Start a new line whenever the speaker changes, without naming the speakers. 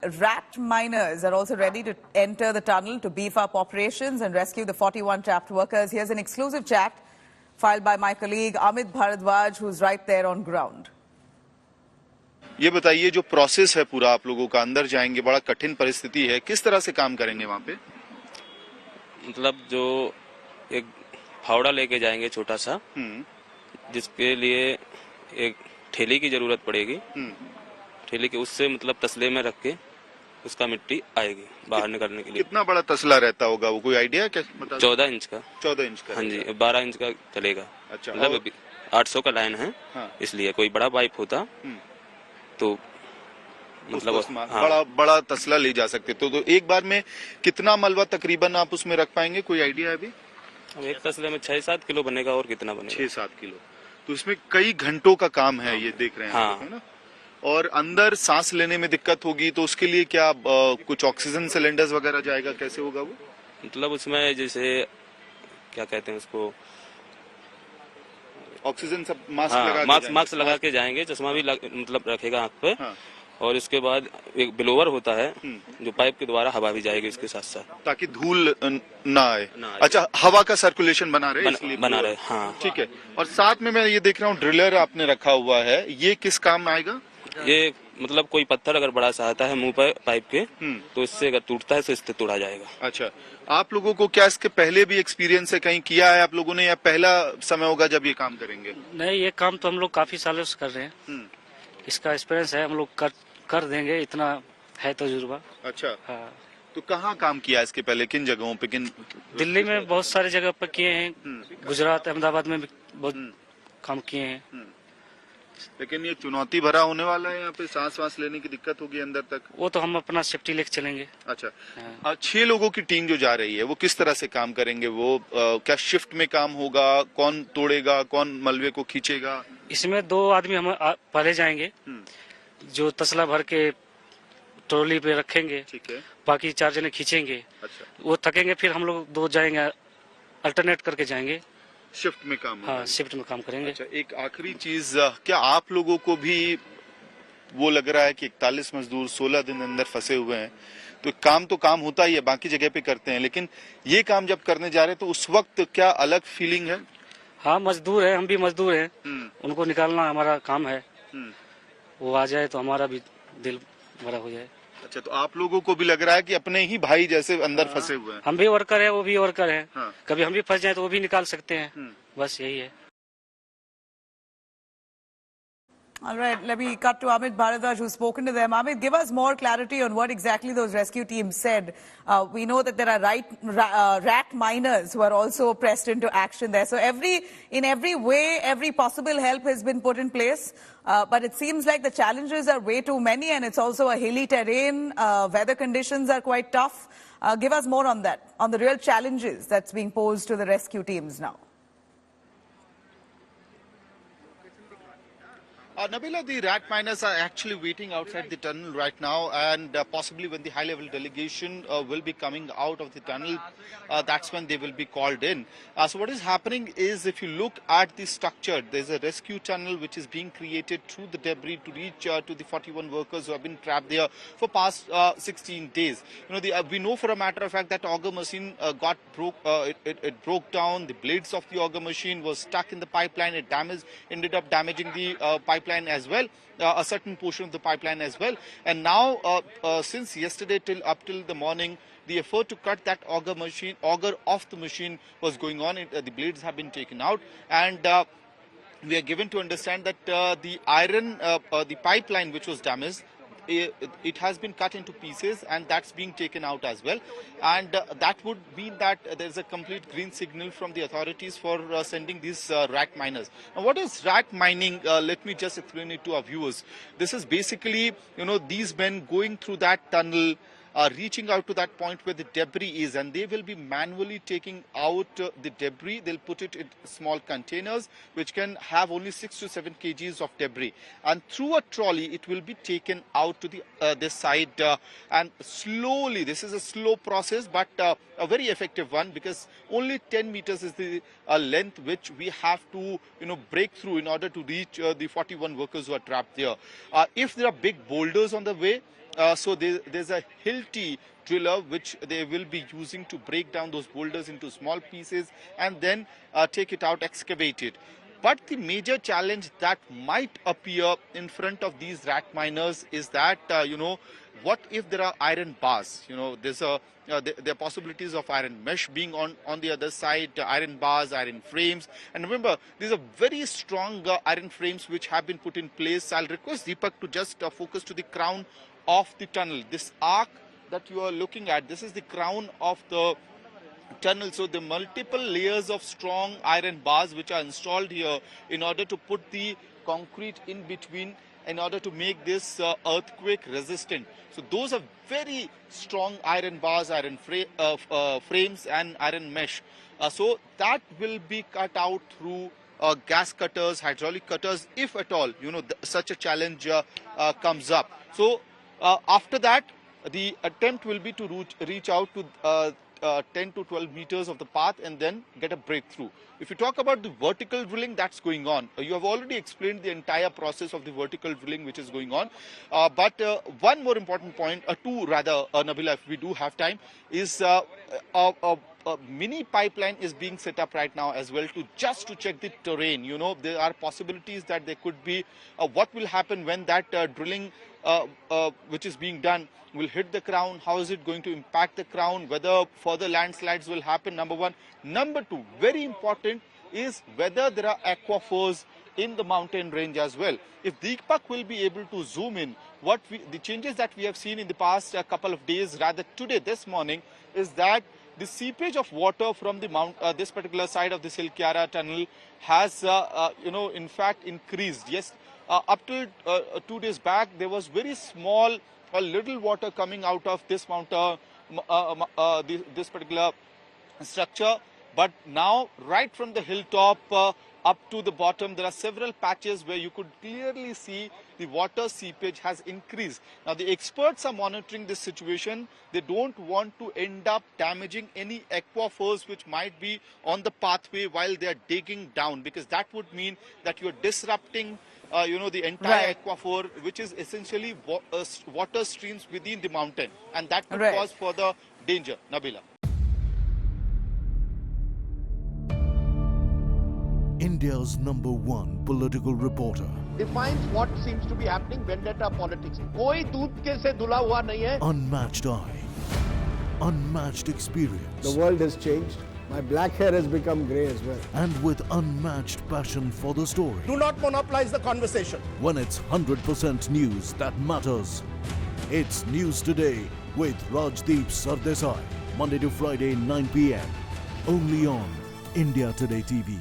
Rat miners are also ready to enter the tunnel to beef up operations and rescue the 41 trapped workers. Here's an exclusive chat filed by my colleague Amit Bharadwaj, who's right there on ground.
ये बताइए, जो process है पूरा, आप लोगों का अंदर जाएंगे, बड़ा कठिन परिस्थिति है, किस तरह से काम करेंगे वहाँ पे?
मतलब जो एक फावड़ा लेके जाएंगे छोटा सा, जिसके लिए एक ठेली की जरूरत पड़ेगी। ठेली के उससे मतलब तसले में रख के उसका मिट्टी आएगी बाहर निकलने के लिए। कितना
बड़ा तसला रहता होगा वो, कोई आइडिया क्या?
14 इंच का।
14 इंच का?
हाँ जी, 12 इंच का चलेगा।
अच्छा,
मतलब 800 का लाइन है। हाँ। इसलिए कोई बड़ा पाइप होता तो मतलब
हाँ। बड़ा तसला ले जा सकते तो एक बार में कितना मलबा तकरीबन आप उसमें रख पाएंगे, कोई आइडिया है अभी?
एक तसले में 6-7 किलो बनेगा। और कितना बनेगा?
6-7 किलो। तो इसमें कई घंटों का काम है। ये देख रहे हैं
हाँ।
आप, है ना? और अंदर सांस लेने में दिक्कत होगी तो उसके लिए क्या कुछ ऑक्सीजन सिलेंडर्स वगैरह जाएगा, कैसे होगा वो?
मतलब उसमें जैसे क्या कहते हैं उसको,
ऑक्सीजन सब मास्क
मास्क लगा के जाएंगे। चश्मा भी मतलब रखेगा आंख पे। हाँ। और इसके बाद एक ब्लोवर होता है जो पाइप के द्वारा हवा भी जाएगी इसके साथ साथ,
ताकि धूल ना आए। अच्छा, हवा का सर्कुलेशन बना रहे।
हाँ,
ठीक है। और साथ में मैं ये देख रहा हूँ ड्रिलर आपने रखा हुआ है, ये किस काम में आएगा?
ये मतलब कोई पत्थर अगर बड़ा सा आता है मुंह पर पाइप के, तो इससे अगर टूटता है तो इससे तोड़ा जाएगा।
अच्छा, आप लोगों को क्या इसके पहले भी एक्सपीरियंस है, कहीं किया है आप लोगों ने, या पहला समय होगा जब ये काम करेंगे?
नहीं, ये काम तो हम लोग काफी सालों से कर रहे हैं। इसका एक्सपीरियंस है, हम लोग कर देंगे, इतना है तजुर्बा।
अच्छा।
हाँ।
तो कहाँ काम किया इसके पहले, किन जगहों पे?
दिल्ली में बहुत सारे जगह पर किए हैं, गुजरात अहमदाबाद में भी बहुत काम किए हैं।
लेकिन ये चुनौती भरा होने वाला है, यहाँ पे सांस लेने की दिक्कत होगी अंदर तक।
वो तो हम अपना सेफ्टी लेके चलेंगे।
अच्छा। 6 लोगों की टीम जो जा रही है वो किस तरह से काम करेंगे? वो क्या शिफ्ट में काम होगा? कौन तोड़ेगा, कौन मलबे को खींचेगा?
इसमें 2 आदमी हम पहले जाएंगे, जो तसला भर के ट्रॉली पे रखेंगे।
ठीक है।
बाकी 4 जने खींचेंगे। अच्छा। वो थकेंगे, फिर हम लोग 2 जाएंगे, अल्टरनेट करके जाएंगे।
शिफ्ट में काम?
हाँ, शिफ्ट में काम करेंगे।
अच्छा, एक आखिरी चीज, क्या आप लोगों को भी वो लग रहा है कि 41 मजदूर 16 दिन अंदर फंसे हुए हैं, तो काम तो काम होता ही है, बाकी जगह पे करते हैं, लेकिन ये काम जब करने जा रहे हैं तो उस वक्त क्या अलग फीलिंग है?
हाँ, मजदूर है, हम भी मजदूर हैं। उनको निकालना हमारा काम है। वो आ जाए तो हमारा भी दिल भरा हो जाए।
अच्छा, तो आप लोगों को भी लग रहा है कि अपने ही भाई जैसे अंदर फंसे हुए हैं?
हम भी वर्कर है, वो भी वर्कर है। हाँ। कभी हम भी फंस जाए तो वो भी निकाल सकते हैं। बस यही है।
All right, let me cut to Amit Bharadwaj, who's spoken to them. Amit, give us more clarity on what exactly those rescue teams said. We know that there are rat miners who are also pressed into action there. So in every way, every possible help has been put in place. But it seems like the challenges are way too many, and it's also a hilly terrain. Weather conditions are quite tough. Give us more on that, on the real challenges that's being posed to the rescue teams now.
Nabila, the rat miners are actually waiting outside the tunnel right now, and possibly when the high-level delegation will be coming out of the tunnel, that's when they will be called in. So what is happening is, if you look at the structure, there's a rescue tunnel which is being created through the debris to reach to the 41 workers who have been trapped there for past 16 days. You know, we know for a matter of fact that auger machine it broke down. The blades of the auger machine was stuck in the pipeline. It ended up damaging the pipeline as well, a certain portion of the pipeline as well. And now, since yesterday up till the morning, the effort to cut that auger off the machine was going on. The blades have been taken out, and we are given to understand that the the pipeline which was damaged, it has been cut into pieces, and that's being taken out as well. And that would mean that there's a complete green signal from the authorities for sending these rat miners. Now, what is rat mining? Let me just explain it to our viewers. This is basically, you know, these men going through that tunnel, reaching out to that point where the debris is, and they will be manually taking out the debris. They'll put it in small containers which can have only 6 to 7 kgs of debris, and through a trolley it will be taken out to the this side, and slowly, this is a slow process but a very effective one, because only 10 meters is the length which we have to, you know, break through in order to reach the 41 workers who are trapped there. If there are big boulders on the way, So there's a Hilti driller which they will be using to break down those boulders into small pieces and then take it out, excavate it. But the major challenge that might appear in front of these rat miners is that, what if there are iron bars? There's there are possibilities of iron mesh being on the other side, iron bars, iron frames. And remember, these are very strong iron frames which have been put in place. I'll request Deepak to just focus to the crown of the tunnel. This arc that you are looking at, this is the crown of the tunnel. So the multiple layers of strong iron bars which are installed here in order to put the concrete in between in order to make this earthquake resistant. So those are very strong iron bars, iron frames and iron mesh. So that will be cut out through gas cutters, hydraulic cutters, if at all, such a challenge comes up. So after that, the attempt will be to reach out to 10 to 12 meters of the path and then get a breakthrough. If you talk about the vertical drilling, that's going on. You have already explained the entire process of the vertical drilling which is going on. But one more important point, two rather, Nabila, if we do have time, is a mini pipeline is being set up right now as well to check the terrain. There are possibilities that there could be what will happen when that drilling which is being done will hit the crown. How is it going to impact the crown? Whether further landslides will happen, number one. Number two, very important, is whether there are aquifers in the mountain range as well. If Deepak will be able to zoom in, the changes that we have seen in the past couple of days, rather today, this morning, is that the seepage of water from the this particular side of the Silkyara tunnel has, in fact increased. Yes, up till 2 days back, there was very small, a little water coming out of this mountain, this particular structure. But now, right from the hilltop up to the bottom, there are several patches where you could clearly see the water seepage has increased. Now, the experts are monitoring this situation. They don't want to end up damaging any aquifers which might be on the pathway while they are digging down, because that would mean that you are disrupting the entire aquifer, which is essentially water streams within the mountain, and that could cause further danger. Nabila.
India's #1 political reporter.
Defines what seems to be happening, vendetta politics. कोई दूध के से धुला हुआ नहीं है.
Unmatched eye, unmatched experience.
The world has changed. My black hair has become grey as well.
And with unmatched passion for the story.
Do not monopolize the conversation.
When it's 100% news that matters. It's News Today with Rajdeep Sardesai. Monday to Friday, 9 p.m. Only on India Today TV.